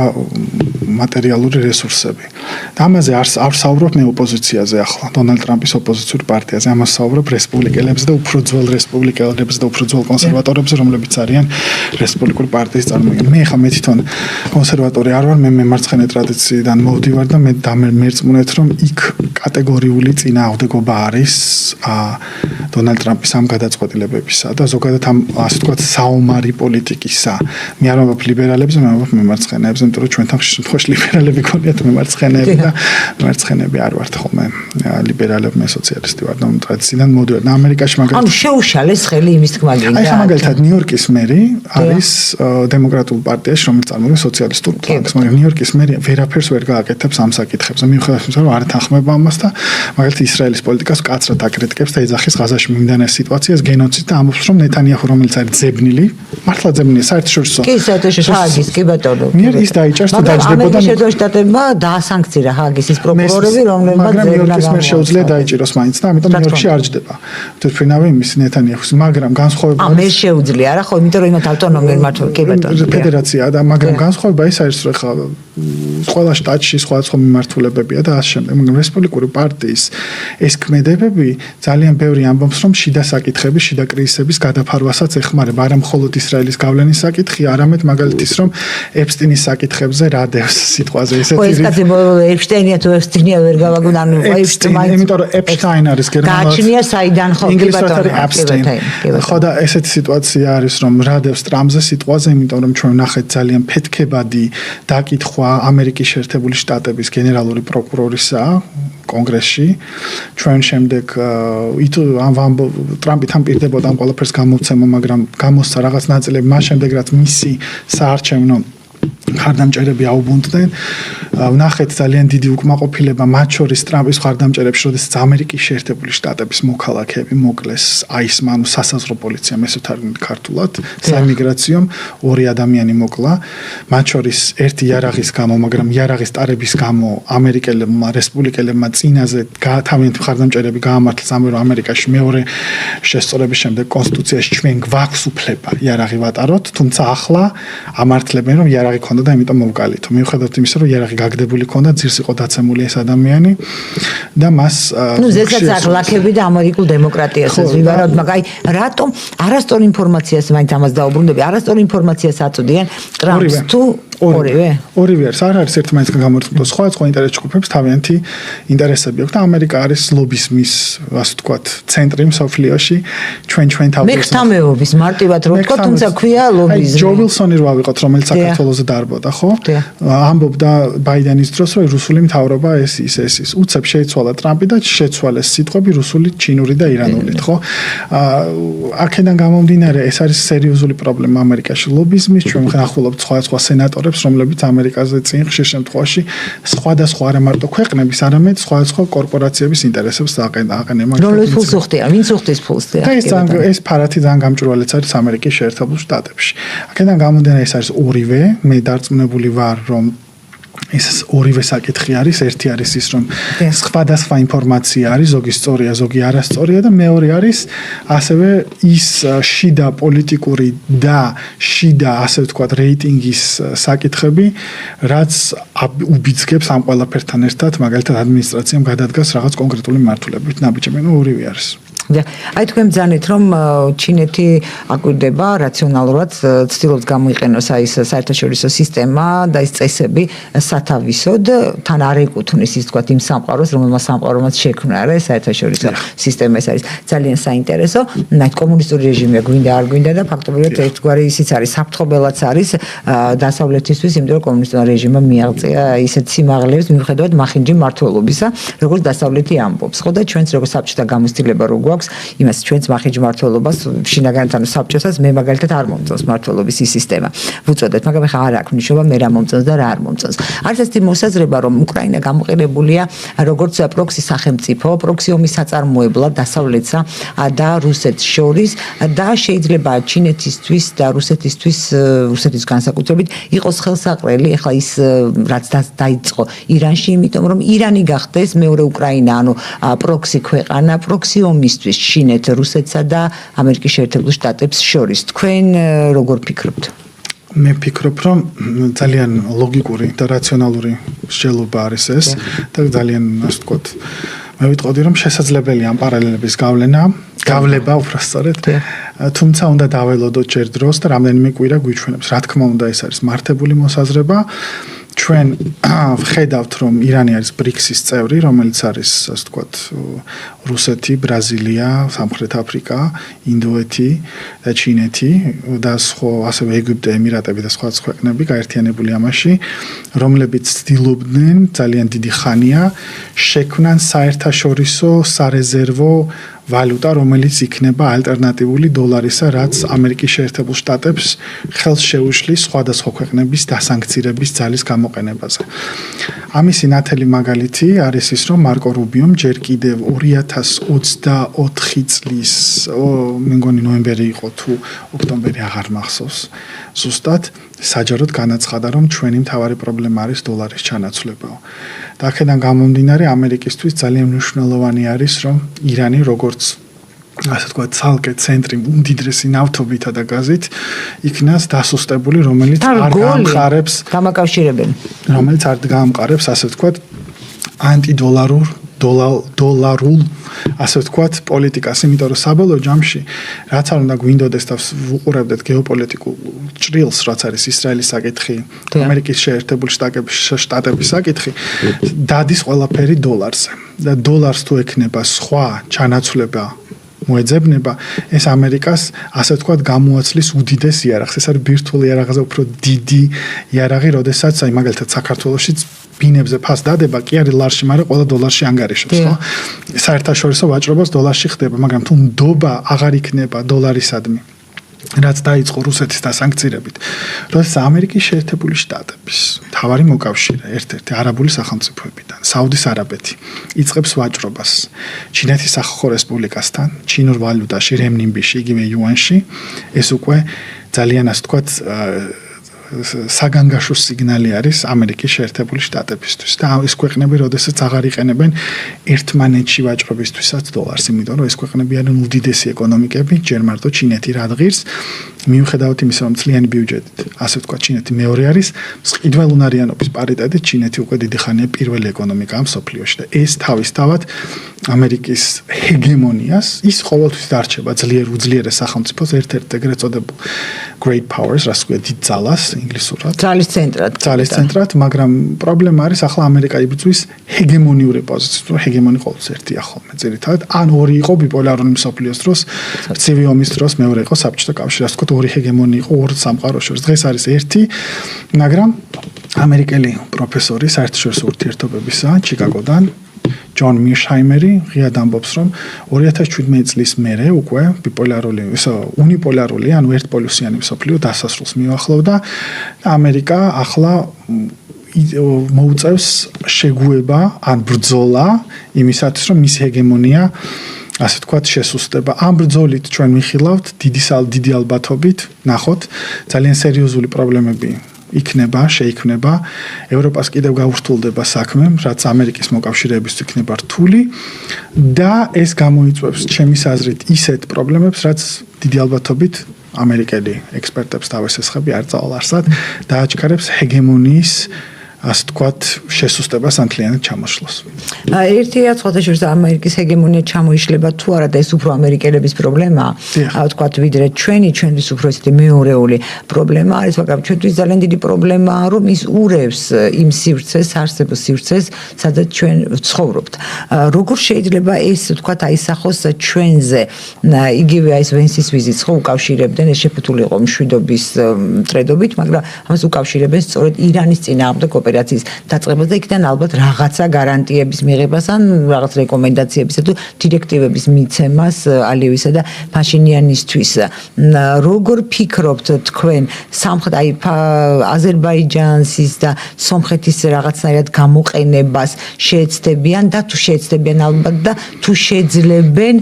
მატერიალური რესურსები. და ამაზე არ საუბრობ მე ოპოზიციაზე ახლა, დონალდ ტრამპის ოპოზიციურ პარტიაზე, ამას საუბრობ რესპუბლიკელებზე და უფრო ძველ რესპუბლიკელებზე და უფრო ძველ კონსერვატორებზე, რომლებიც არიან რესპუბლიკური პარტიის წარმომადგენლები. მე ხა მე თვითონ კონსერვატორი არ ვარ, მე მემარცხენე ტრადიციიდან მოვდივარ და მე დამერწმუნეთ, რომ იქ კატეგორიული წინააღმდეგობა არის დონალდ ტრამპის ამ გადაწყვეტილებებისა და ზოგადად ამ ასე ვთქვათ საომარი პოლიტიკისა. მე არ ვამბობ ლიბერალებზე, მე ვამბობ მემარცხენეებზე, იმიტომ რომ ჩვენთან ხშირ შემთხვევაში ლიბერალები გქონიათ მემარცხენეები და მემარცხენეები არ ვართ ხოლმე ლიბერალები, მე სოციალისტი ვარ და ტრადიციიდან მოვდივარ. და ამერიკაში მაგალითად ანუ შეუშალეს ხელი იმის თქმა გინდა. აი მაგალითად ნიუ-იორკის მერი არის დემოკრატიულ პარტიაში, რომელიც წარმოადგენს სოციალისტურ ფლანგს, მაგრამ ნიუ-იორკის მერი ვერაფერს ვერ გააკეთებს ამ საკითხებზე. მიუხედავად იმისა, რომ არ ეთანხმება ამას და მაგალითად ისრაელის პოლიტიკას კაცრად აკრიტიკებს და ეძახის ღაზაში მიმდინარე სიტუაციას გენოციდს და ამბობს, რომ ნეთანიაჰუ, რომელიც არის ძებნილი, მართლა ძებნილია საერთაშორისო. კი, საერთაშორისო ჰააგის, კი ბატონო. ის დაიჭერს და დაჯდებოდა. ამერიკის შეერთებული შტატებმა დაასანქცირა ჰააგის ის პროკურორები, რომლებმაც მაგრამ ნიუ-იორკის მერს შეუძლია დაიჭიროს მაინც და ამიტომ ნიუ-იორკში არ ჯდება. თვითფრინავი იმის ნეთანიაჰუს, მაგრამ განსხვავება არის. მე შეუძლია რა ხო, იმიტომ რომ იმათ ავტონომიური მმართველი, კი ბატონო. ფედერაცია და მაგრამ განსხვავება ის არის, რომ ხა ყველა შტატში სხვადასხვა მიმართულებებია და ასე შემდეგ. მაგრამ რესპუბლიკური პარტიის ეს ქმედებები ძალიან ბევრი ამბობს, რომ შიდა საკითხების, შიდა კრიზისების გადაფარვასაც ეხმარება, არა მხოლოდ ისრაელის გავლენის საკითხი, არამედ მაგალითად ის, რომ ეპსტინის საკითხებზე რა დევს სიტყვაზე ესეთი. ეს კაცი ეპშტაინია თუ ეპსტინია ვერ გავაგონ, ანუ ეპსტაინი, იმიტომ რომ ეპშტაინ არის გერმანულად. გააჩნია საიდან ხო, კი ბატონო. ხო და ესეთი სიტუაცია არის, რომ რა დევს ტრამპზე სიტყვაზე, იმიტომ რომ ჩვენ ვნახეთ ძალიან ფეთქებადი დაკითხვა ამერიკის შეერთებული შტატების გენერალური პროკურორისა კონგრესში. ჩვენ შემდეგ ტრამპი თან პირდებოდა ამ ყველაფერს გამოვცემა, მაგრამ გამოსცა რაღაც ნაწილები მას შემდეგ, რაც მისი საარჩევნო ხარდამჭერები აუბუნდნენ. ვნახეთ ძალიან დიდი უკმაყოფილება მათ შორის ტრამპის ხარდამჭერებში, როდესაც ამერიკის შეერთებული შტატების მოქალაქეები მოკლეს აისმა, ანუ სასაზღვრო პოლიციამ, ესე ვთარგმნით ქართულად, საიმიგრაციომ ორი ადამიანი მოკლა. მათ შორის ერთი იარაღის გამო, მაგრამ იარაღის ტარების გამო ამერიკელებმა, რესპუბლიკელებმა წინაზე თავიანთი ხარდამჭერები გაამართლეს ამერიკაში მეორე შესწორების შემდეგ კონსტიტუციაში ჩვენ გვაქვს უფლება იარაღი ვატაროთ, თუმცა ახლა ამართლებენ, რომ იარაღი ქონდა და იმიტომ მოვკალითო. მიუხედავად იმისა, რომ იარაღი გაგდებული ქონდა, ძირს იყო დაცემული ეს ადამიანი და მას ზედაც აღლაქები და ამერიკულ დემოკრატიასაც ვიბაროთ, მაგრამ აი რატომ არასწორ ინფორმაციას მაინც ამას დაუბრუნდები, არასწორ ინფორმაციას აწოდიან ტრამპს თუ ორივე არის, არ არის ერთმანეთისგან გამორთული. სხვა ინტერეს ჯგუფებს თავიანთი ინტერესები აქვს და ამერიკა არის ლობიზმის, ასე ვთქვათ, ცენტრი მსოფლიოში. ჩვენ თავზე მეხთამეობის მარტივად რო ვთქვა, თუმცა ქვია ლობიზმი. ჯო ვილსონი რო ავიღოთ, რომელიც საქართველოსზე დაარბოდა, ხო? ამბობდა ბაიდენის დროს, რომ რუსული მთავრობა ეს. უცებ შეიცვალა ტრამპი და შეცვალეს სიტყვები რუსული, ჩინური და ირანულით, ხო? აქედან გამომდინარე, ეს არის სერიოზული პრობლემა ამერიკაში ლობიზმის. ჩვენ ვნახულობთ სხვა სენატორებს, რომლებიც ამერიკაზე წინ ხშირ შემთხვევაში სხვადასხვა არა მარტო ქვეყნების, არამედ სხვადასხვა კორპორაციების ინტერესებს აყენებენ. რომლებიც ფულს უხდიან, ვინც უხდის ფულს? ეს ფარათი ძალიან გამჭვირვალეც არის ამერიკის შეერთებულ შტატებში. აქედან გამომდინარე, ეს არის ორივე. მე დარწმუნებული ვარ, რომ ეს ორივე საკითხი არის. ერთი არის ის, რომ სხვადასხვა ინფორმაცია არის, ზოგი სწორია, ზოგი არასწორია და მეორე არის ასევე ის შიდა პოლიტიკური და შიდა, ასე ვთქვათ, რეიტინგის საკითხები, რაც უბიძგებს ამ ყველაფერთან ერთად, მაგალითად ადმინისტრაციამ გადადგას რაღაც კონკრეტული მმართველობით. ნაბიჯები, ორივე არის. აი თქვენ ბრძანეთ რომ ჩინეთი აკვირდება რაციონალურად ცდილობს გამოიყენოს აი ეს საერთაშორისო სისტემა და ის წესები სათავისოდ თან არ ეკუთვნის ის თქვა იმ სამყაროს რომელმაც სამყარომაც შექმნა რა ეს საერთაშორისო სისტემა ეს არის ძალიან საინტერესო ნაით კომუნისტური რეჟიმია გვინდა არ გვინდა და ფაქტობრივად ერთგვარი ისიც არის საფრთხობელაც არის დასავლეთისთვის იმიტომ რომ კომუნისტური რეჟიმმა მიაღწია ისეთ სიმაღლეებს მიუხედავად მახინჯი მმართველობისა როგორც დასავლეთი ამბობს ხო და ჩვენც როგორც საბჭოთა გამოცდილება რო გვაქვს იმას ჩვენც მახინჯი მმართველობას შინაგანთან საბჭოსაც მე მაგალითად არ მომწონს მმართველობის ის სისტემა ვუწოდეთ მაგრამ ხა არ აქვს ნიშნობა მე რა მომწონს და რა არ მომწონს არის ეს მოსაზრება რომ უკრაინა გამოყენებულია როგორც პროქსი სახელმწიფო პროქსი ომის საწარმოებლად დასავლეთსა და რუსეთს შორის და შეიძლება ჩინეთისთვის და რუსეთის განსაკუთრებით იყოს ხელსაყრელი ახლა ის რაც დაიწყო ირანში იმიტომ რომ ირანი გახდეს მეორე უკრაინა ანუ პროქსი ქვეყანა პროქსი ომისთვის ჩინეთ რუსეთსა და ამერიკის შეერთებულ შტატებს შორის თქვენ როგორ ფიქრობთ მე ფიქრობ რომ ძალიან ლოგიკური და რაციონალური მსჯელობა არის ეს და ძალიან ასე ვთქვათ მე ვიტყოდი რომ შესაძლებელია ამ პარალელების გავლება უბრალოდ თუმცა უნდა დაველოდოთ ჯერ დროს და რამდენიმე კვირა გვიჩვენებს რა თქმა უნდა ეს არის მართებული მოსაზრება ჩვენ ვხედავთ რომ ირანი არის ბრიქსის წევრი რომელიც არის ასე ვთქვათ რუსეთი, ბრაზილია, სამხრეთ აფრიკა, ინდოეთი და ჩინეთი და სხვა ასევე ეგვიპტე, ემირატები და სხვა ქვეყნები გაერთიანებული ამაში რომლებიც ცდილობდნენ ძალიან დიდი ხანია შექმნან საერთაშორისო სარეზერვო ვალუტა, რომელიც იქნება ალტერნატიული დოლარისა, რაც ამერიკის შეერთებულ შტატებს ხელს შეუშლის სხვადასხვა ქვეყნების დასანქცირების ძალის გამოყენებაზე. ამისი ნათელი მაგალითი არის ის, რომ მარკო რუბიომ ჯერ კიდევ 2024 წლის მე მგონი ნოემბერი იყო თუ ოქტომბერი აღარ მახსოვს. ზუსტად საჯაროდ განაცხადა, რომ ჩვენი მთავარი პრობლემა არის დოლარის ჩანაცვლებაო. და აქედან გამომდინარე ამერიკისთვის ძალიან მნიშვნელოვანი არის, რომ ირანი როგორც ასე ვთქვათ, ცალკე ცენტრი უმდიდრესი ნავთობითა და გაზით იქნას დასუსტებული, რომელიც არ გამყარებს გამაკავშირებელი. რომელიც არ გამყარებს, ასე ვთქვათ, ანტიდოლარულ დოლარულ ასე ვთქვათ პოლიტიკას, იმიტომ რომ საბოლოო ჯამში რაც არ უნდა გვინდოდეს და ვუყურებდეთ გეოპოლიტიკურ ჭრილს, რაც არის ისრაელის საკითხი, ამერიკის შეერთებული შტატების საკითხი, დადის ყველაფერი დოლარზე. და დოლარს თუ ექნება სხვა ჩანაცვლება მოეძებნება, ეს ამერიკას ასე ვთქვათ გამოაცლის უდიდეს იარაღს. ეს არის ბირთვული იარაღზე უფრო დიდი იარაღი, როდესაც აი მაგალითად საქართველოშიც ბინებზე ფას დადება, კი არის ლარში, მაგრამ ყველა დოლარში ანგარიშობს, ხო? საერთაშორისო ვაჭრობას დოლარში ხდება, მაგრამ თუ ნდობა აღარ იქნება დოლარისადმი, რაც დაიწყო რუსეთის დასანქცირებით, როდესაც ამერიკის შეერთებული შტატების მთავარი მოკავშირე ერთ-ერთი არაბული სახელმწიფოებიდან, საუდის არაბეთი, იწყებს ვაჭრობას ჩინეთის სახალხო რესპუბლიკასთან, ჩინურ ვალუტაში, რემნიმბიში, იგივე იუანში, ეს უკვე ძალიან ასე ვთქვათ საგანგაშო სიგნალი არის ამერიკის შეერთებული შტატებისთვის და ეს ქვეყნები როდესაც აღარ იყენებენ ერთმანეთში ვაჭრობისთვისაც დოლარს, იმიტომ რომ ეს ქვეყნები არიან უდიდესი ეკონომიკები, ჯერ მარტო ჩინეთი რადგირს, მიუხედავად იმისა, რომ მთლიანი ბიუჯეტით, ასე ვთქვათ, ჩინეთი მეორე არის, მყიდველუნარიანობის პარიტეტით ჩინეთი უკვე დიდი ხანია პირველი ეკონომიკაა მსოფლიოში და ეს თავისთავად ამერიკის ჰეგემონიას ის ყოველთვის დარჩება ძლიერ უძლიერეს სახელმწიფოს ერთ-ერთ ეგრეთ წოდებულ great powers, რაც ქვია დიდ ძალას ინგლისურად. ძალის ცენტრად, მაგრამ პრობლემა არის ახლა ამერიკა იბრძვის ჰეგემონიური პოზიციით, რომ ჰეგემონი ყოველთვის ერთია ხოლმე ძირითადად. ან ორი იყო ბიპოლარული მსოფლიოს დროს, ცივი ომის დროს მეორე იყო საბჭოთა კავშირი, ასე ვთქვათ, ორი ჰეგემონი იყო ორ სამყაროს შორის. დღეს არის ერთი, მაგრამ ამერიკელი პროფესორი საერთაშორისო ურთიერთობებისა ჩიკაგოდან ჯონ მირშაიმერი ღიად ამბობს, რომ 2017 წლის მერე უკვე ბიპოლარული, უნიპოლარული, ანუ ერთპოლუსიანი მსოფლიო დასასრულს მიუახლოვდა და ამერიკა ახლა მოუწევს შეგუება ან ბრძოლა იმისათვის, რომ მისი ჰეგემონია ასე ვთქვათ შესუსტება. ამ ბრძოლით ჩვენ ვიხილავთ დიდი ალბათობით, ნახოთ, ძალიან სერიოზული პრობლემები შეიქმნება, ევროპას კიდევ გაურთულდება საქმე, რაც ამერიკის მოკავშირეებისთვის იქნება რთული და ეს გამოიწვევს ჩემის აზრით ისეთ პრობლემებს, რაც დიდი ალბათობით ამერიკელი ექსპერტებს თავის ესხები არ წავალ არსად და აჩქარებს ჰეგემონიის ასე თქვათ, შესუსტებას ან მთლიანად ჩამოშლას. ერთია სხვადასხვა ამერიკის ჰეგემონია ჩამოიშლება თუ არა და ეს უფრო ამერიკელების პრობლემაა. თქვათ ვიდრე ჩვენთვის უფრო ესეთი მეორეული პრობლემა არის, მაგრამ ჩვენთვის ძალიან დიდი პრობლემაა, რომ ის ურევს იმ სივრცეს, არსებულ სივრცეს, სადაც ჩვენ ვცხოვრობთ. როგორ შეიძლება ეს თქვათ აისახოს ჩვენზე, იგივე ეს ვენსის ვიზიტს ხო უკავშირებდნენ, ეს შეფუთული იყო მშვიდობის წრედობით, მაგრამ ამას უკავშირებენ სწორედ ირანის წინააღმდეგ ოპერაციის დაწყებას და იქიდან ალბათ რაღაცა გარანტიების მიღებას ან რაღაც რეკომენდაციებისა თუ დირექტივების მიცემას ალიევისა და ფაშინიანისთვის. როგორ ფიქრობთ თქვენ სამხრეთ აზერბაიჯანის და სომხეთის რაღაცნაირად გამოყენებას შეეცდებიან და თუ შეეცდებიან ალბათ და თუ შეძლებენ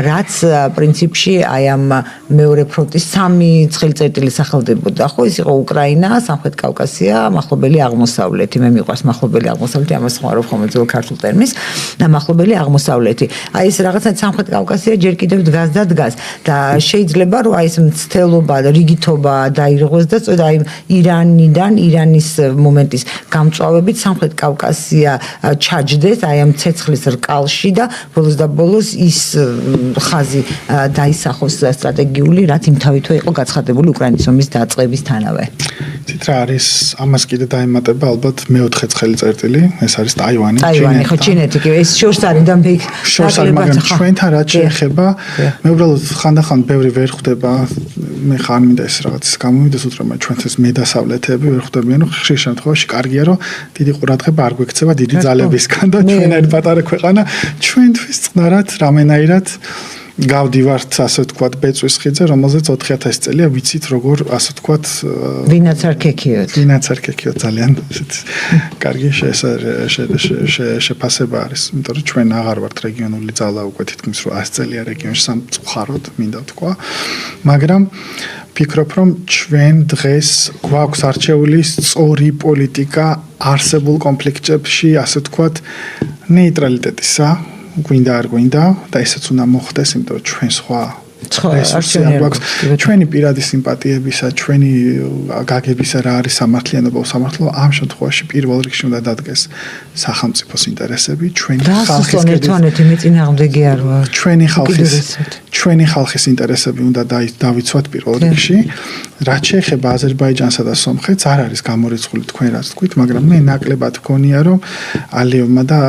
რაც პრინციპში აი ამ მეორე ფრონტის 3 ცხელწერტილი სახელდებოდა ხო ის იყო უკრაინა, სამხრეთ კავკასია, მახლობელი აღმოსავლეთი. მე მიყვარს მახლობელი აღმოსავლეთი, ამას ხმარობ ხოლმე ძველ ქართულ ტერმინს და მახლობელი აღმოსავლეთი. აი ეს რაღაცა სამხრეთ კავკასია ჯერ კიდევ დგას და დგას და შეიძლება რომ აი ეს მცდელობა და რიგითობა დაირღვეს და სწორედ აი ირანიდან, ირანის მომენტის გამწვავებით სამხრეთ კავკასია ჩაჯდეს აი ამ ცეცხლის რკალში და ბოლოს და ბოლოს ის ხაზი დაისახოს სტრატეგიული, რაც იმთავითო იყო გაცხადებული უკრაინის ომის დაწყებისთანავე. ცით რა არის ამას კიდე დაემატება ალბათ მეოთხე ცხელი წერტილი, ეს არის ტაივანი. ტაივანი ხო ჩინეთი კი ეს შორს არის და მე შორს არის, მაგრამ ჩვენთან რაც შეეხება, მე უბრალოდ ხანდახან ბევრი ვერ ხვდება, მე ხარ მინდა ეს რაღაცის გამოვიდეს უბრალოდ ჩვენთვის მედასავლეთები ვერ ხვდებიან, რომ ხშირ შემთხვევაში კარგია რომ დიდი ყურადღება არ გვექცევა დიდი ძალებისგან და ჩვენ ერთ პატარა ქვეყანა ჩვენთვის წყნარად რამენაირად გავდივართ ასე ვთქვათ ბეწვის ხიდზე, რომელზეც 4000 წელია ვიცით როგორ ასე ვთქვათ ვინაც არ ქექიოთ ძალიან კარგი შეფასება არის, იმიტომ რომ ჩვენ აღარ ვართ რეგიონული ძალა უკვე თითქმის 100 წელია რეგიონში სამწუხაროდ მინდა ვთქვა, მაგრამ ფიქრობ რომ ჩვენ დღეს გვაქვს არჩეული სწორი პოლიტიკა არსებულ კონფლიქტებში ასე ვთქვათ ნეიტრალიტეტისა გვინდა არ გვინდა და ესეც უნდა მოხდეს, იმიტომ რომ ჩვენ სხვა რესურსი არ გვაქვს, ჩვენი პირადი სიმპათიებისა, ჩვენი გაგებისა რა არის სამართლიანობა, უსამართლო, ამ შემთხვევაში პირველ რიგში უნდა დადგეს სახელმწიფოს ინტერესები, ჩვენი ხალხის მეწინააღმდეგე არ ვარ. ჩვენი ხალხის ინტერესები უნდა დავიცვათ პირველ რიგში. რაც შეეხება აზერბაიჯანსა და სომხეთს, არ არის გამორიცხული თქვენ რაც თქვით, მაგრამ მე ნაკლებად გქონია რომ ალიევმა და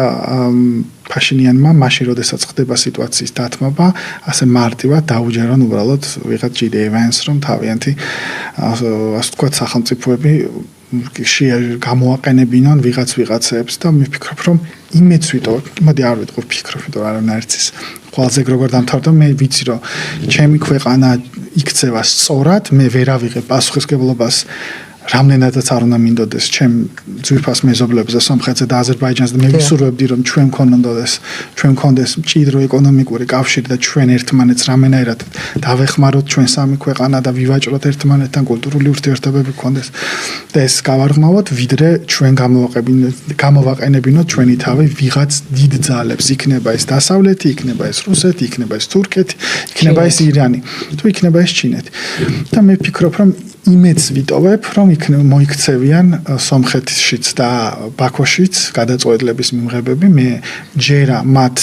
ფაშინიანმა მაშინ როდესაც ხდება სიტუაციის დათმობა, ასე მარტივად დაუჯერონ უბრალოდ ვიღაც GD Events რომ თავიანთი ასე ვთქვათ სახელმწიფოები გამოაყენებინონ ვიღაცებს და მე ვფიქრობ რომ იმეც ვიტოვებ, მოდი არ ვიტყვი ვფიქრობ, იმიტომ რომ არანაირიც ყველაზე როგორ დამთავრდა, მე ვიცი რომ ჩემი ქვეყანა იქცევა სწორად, მე ვერ ავიღებ პასუხისმგებლობას რამდენადაც არ უნდა მინდოდეს ჩემ ძვირფას მეზობლებზე სომხეთზე და აზერბაიჯანზე და მე ვისურვებდი რომ ჩვენ გქონდეს მჭიდრო ეკონომიკური კავშირი და ჩვენ ერთმანეთს რამენაირად დავეხმაროთ ჩვენ სამი ქვეყანა და ვივაჭროთ ერთმანეთთან კულტურული ურთიერთობები გქონდეს და ეს გავარღმავოთ ვიდრე ჩვენ გამოვაყენებინოთ ჩვენი თავი ვიღაც დიდ ძალებს, იქნება ეს დასავლეთი, იქნება ეს რუსეთი, იქნება ეს თურქეთი, იქნება ეს ირანი, თუ იქნება ეს ჩინეთი და მე ვფიქრობ რომ იმეც ვიტოვებ რომ მოიქცევიან სომხეთშიც და ბაქოშიც გადაწყვეტილების მიმღებები, მე ჯერა მათ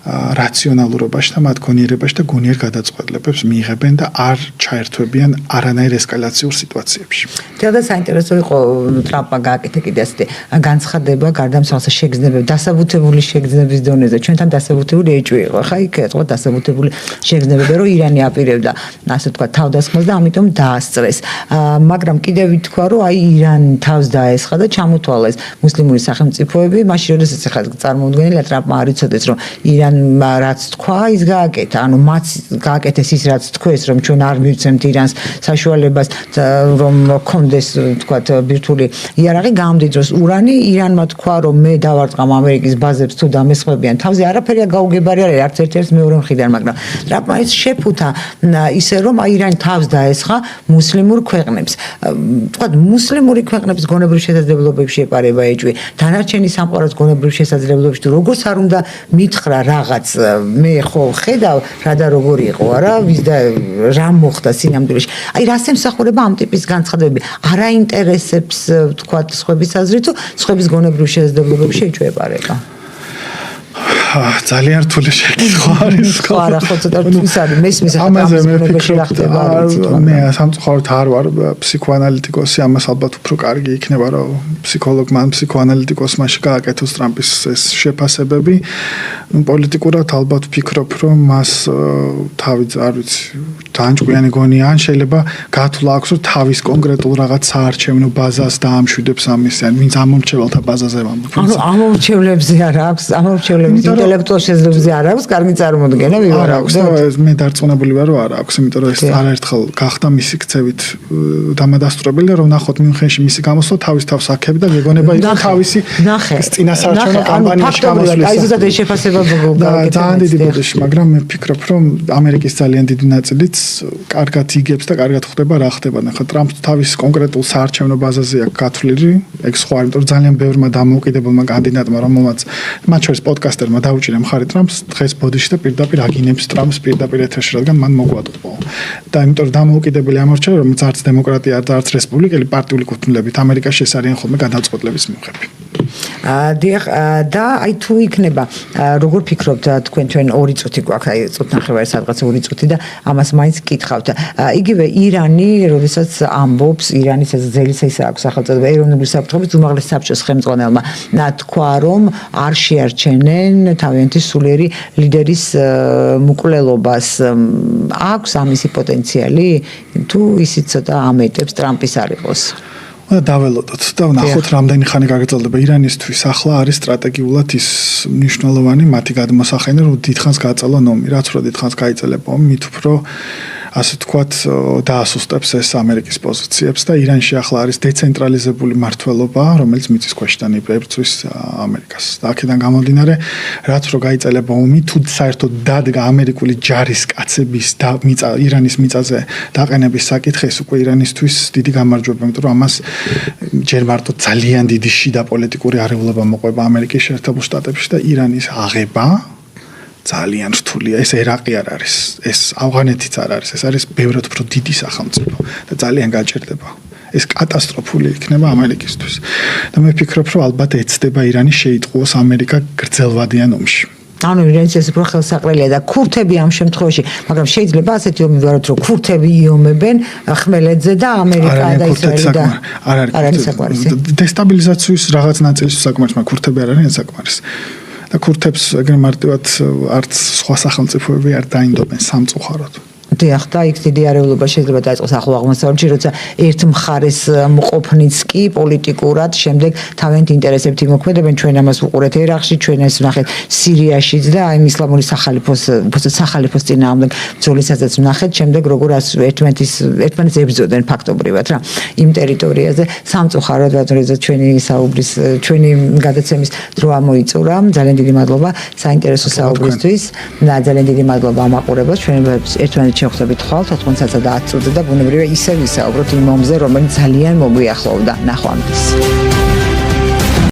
რაციონალურობაში და მათ გონიერებაში და გონიერ გადაწყვეტილებებს მიიღებენ და არ ჩაერთვებიან არანაირ ესკალაციურ სიტუაციებში. და საინტერესო იყო ტრამპმა გააკეთა კიდე ასეთი განცხადება გარდა მსახურსა შეგრძნებები, დასაბუთებული შეგრძნების დონეზე. ჩვენთან დასაბუთებული ეჭვი იყო, ხა იქ ეთყვა დასაბუთებული შეგრძნებები, რომ ირანი აპირებდა ასე თქვა თავდასხმას და ამიტომ დაასწრეს. მაგრამ კიდევ ვთქვა, რომ აი ირანი თავს დაესხა და ჩამოთვალეს მუსლიმური სახელმწიფოები, მაშინ როდესაც ახლა წარმოუდგენელია ტრამპმა არ იცოდეს, რომ რაც თქვა ის გააკეთა, ანუ მათ გააკეთეს ის რაც თქვეს, რომ ჩვენ არ მივცემთ ირანს საშუალებას რომ კონდეს თქვათ ბირთვული იარაღი გამდიდ დროს ურანი, ირანმა თქვა რომ მე დავარწყამ ამერიკის ბაზებს თუ დამესხმებიან თავზე არაფერია გაუგებარი არ არის არც ერთ-ერთ მეორე მხრიდან, მაგრამ ტრამპმა ის შეფუთა ისე რომ აი ირანი თავს დაესხა მუსლიმურ ქვეყნებს. თქვათ მუსლიმური ქვეყნების გონებრივ შესაძლებლობებში ეპარება ეჭვი, დანარჩენი სამყაროს გონებრივ შესაძლებლობებში თუ როგორც არ უნდა მითხრა რა რაღაც მე ხო ხედავ რა და როგორი იყო არა ვის და რა მოხდა სინამდვილეში აი რას ემსახურება ამ ტიპის განცხადებები არ აინტერესებს თქვა სხვების აზრით თუ სხვების გონებრივ შესაძლებლობებში ეჩვეპარება ძალიან რთული შეკითხვა არის ხო არა ხო ცოტა ის არის მესმის ამაზე მე ვფიქრობ მე სამწუხაროდ არ ვარ ფსიქოანალიტიკოსი ამას ალბათ უფრო კარგი იქნება რომ ფსიქოლოგმა ფსიქოანალიტიკოსმა გააკეთოს ტრამპის ეს შეფასებები პოლიტიკურად ალბათ ვფიქრობ რომ მას თავი არ ვიცი დაანჭკვიანი გონია ან შეიძლება გათვლა აქვს რომ თავის კონკრეტულ რაღაც საარჩევნო ბაზას დაამშვიდებს ამის ან ვინც ამორჩეველთა ბაზაზე ვამბობ ანუ ამორჩევლებზე არ აქვს ამორჩევლების ინტელექტუალურ შესაძლებლობებზე არ აქვს კარგი წარმოდგენა ვიღარ აქვს მე დარწმუნებული ვარ რომ არ აქვს იმიტომ რომ ეს არაერთხელ გახდა მისი ქცევით დამადასტურებელი რომ ნახოთ მიუნხენში მისი გამოსვლა თავის თავს აქებდა გეგონება იყო თავისი წინასაარჩევნო კამპანიაში გამოსვლა აი ზუსტად ეს შეფასება ძალიან დიდი ბოდიში მაგრამ მე ვფიქრობ რომ ამერიკის ძალიან დიდი ნაწილიც კარგად იგებს და კარგად ხვდება რა ხდება ნახა ტრამპს თავის კონკრეტულ საარჩევნო ბაზაზე აქვს გათვლილი ეგ სხვა იმიტომ რომ ძალიან ბევრმა დამოუკიდებელმა კანდიდატმა რომელმაც მათ შორის პოდკასტერმა დაუჭირა მხარი ტრამპს დღეს ბოდიში და პირდაპირ აგინებს ტრამპს პირდაპირ ეთერში რადგან მან მოგვატყუა და იმიტომ რომ დამოუკიდებელი ამორჩევა რომ არც დემოკრატია არც რესპუბლიკელი პარტიული კუთვნილებით ამერიკაში ეს არიან ხოლმე გადაწყვეტილების მიუხედავად და აი თუ იქნება როგორ ფიქრობთ თქვენ ჩვენ 2 წუთი გვაქვს აი წუთნახევარი სადღაც 2 წუთი და ამას მაინც კითხავთ იგივე ირანი როდესაც ამბობს ირანის ეს ძელისა ის აქვს სახელწოდება ეროვნული საფრთხების უმაღლეს საბჭოს ხელმძღვანელმა თქვა რომ არ შეარჩენენ თავიანთი სულიერი ლიდერის მკვლელობას აქვს ამისი პოტენციალი თუ ისიც ცოტა ამეტებს ტრამპის არ იყოს დაველოდოთ და ვნახოთ რამდენი ხანი გაგრძელდება ირანისთვის ახლა არის სტრატეგიულად ის მნიშვნელოვანი მათი გადმოსახენე რომ დიდხანს გაწელა ნომი რაც რო დიდხანს გაიწელებო მით უფრო ასე თქვათ დაასუსტებს ეს ამერიკის პოზიციებს და ირანში ახლა არის დეცენტრალიზებული მმართველობა რომელიც მიწის ქვეშიდან იბრძვის ამერიკას და აქედან გამომდინარე რაც რო გაიწელება ომი თუ საერთოდ დადგა ამერიკული ჯარისკაცების და ირანის მიწაზე დაყენების საკითხი ეს უკვე ირანისთვის დიდი გამარჯვება იმიტომ რომ ამას ჯერ მარტო ძალიან დიდი შიდა პოლიტიკური არეულობა მოყვება ამერიკის შეერთებულ შტატებში და ირანის აღება ძალიან რთულია ეს ერაყი არ არის ეს ავღანეთიც არ არის ეს არის ბევრად უფრო დიდი სახელმწიფო და ძალიან გაჭირდება ეს კატასტროფული იქნება ამერიკისთვის და მე ვფიქრობ რომ ალბათ ეცდება ირანი შეიტყუოს ამერიკა გრძელვადიან ომში ანუ ირანის ეს უფრო ხელსაყრელია და ქურთები ამ შემთხვევაში მაგრამ შეიძლება ასეთი ომი ვაროთ რომ ქურთები იომებენ ხმელეთზე და ამერიკა და ისრაელი და არ არის საკმარისი დესტაბილიზაციის რაღაც ნაწილის საკმარისი მაგრამ ქურთები არ არიან საკმარისი და ქურთებს ეგრე მარტივად არც სხვა სახელმწიფოები არ დაინდობენ სამწუხაროდ დიახ და იქ დიდი არეულობა შეიძლება დაიწყოს ახლო აღმოსავლეთში როცა ერთ მხარეს მყოფნიც კი პოლიტიკურად შემდეგ თავიანთი ინტერესებით იმოქმედებენ ჩვენ ამას ვუყურეთ ერაყში ჩვენ ეს ვნახეთ სირიაშიც და აი ისლამური სახალიფოს წინააღმდეგ ბრძოლისაცაც ვნახეთ შემდეგ როგორ ერთმანეთს ებრძოდნენ ფაქტობრივად რა იმ ტერიტორიაზე სამწუხაროდ რადგან ჩვენი საუბრის ჩვენი გადაცემის დრო ამოიწურა ძალიან დიდი მადლობა საინტერესო საუბრისთვის და ძალიან დიდი მადლობა ამაყურებელს ჩვენ ერთმანეთს შევხვდებით ხვალ 90-სა და 10 წუთზე და ბუნებრივია ისევ ვისაუბროთ იმ ომზე, რომელიც ძალიან მოგვიახლოვდა. ნახვამდის.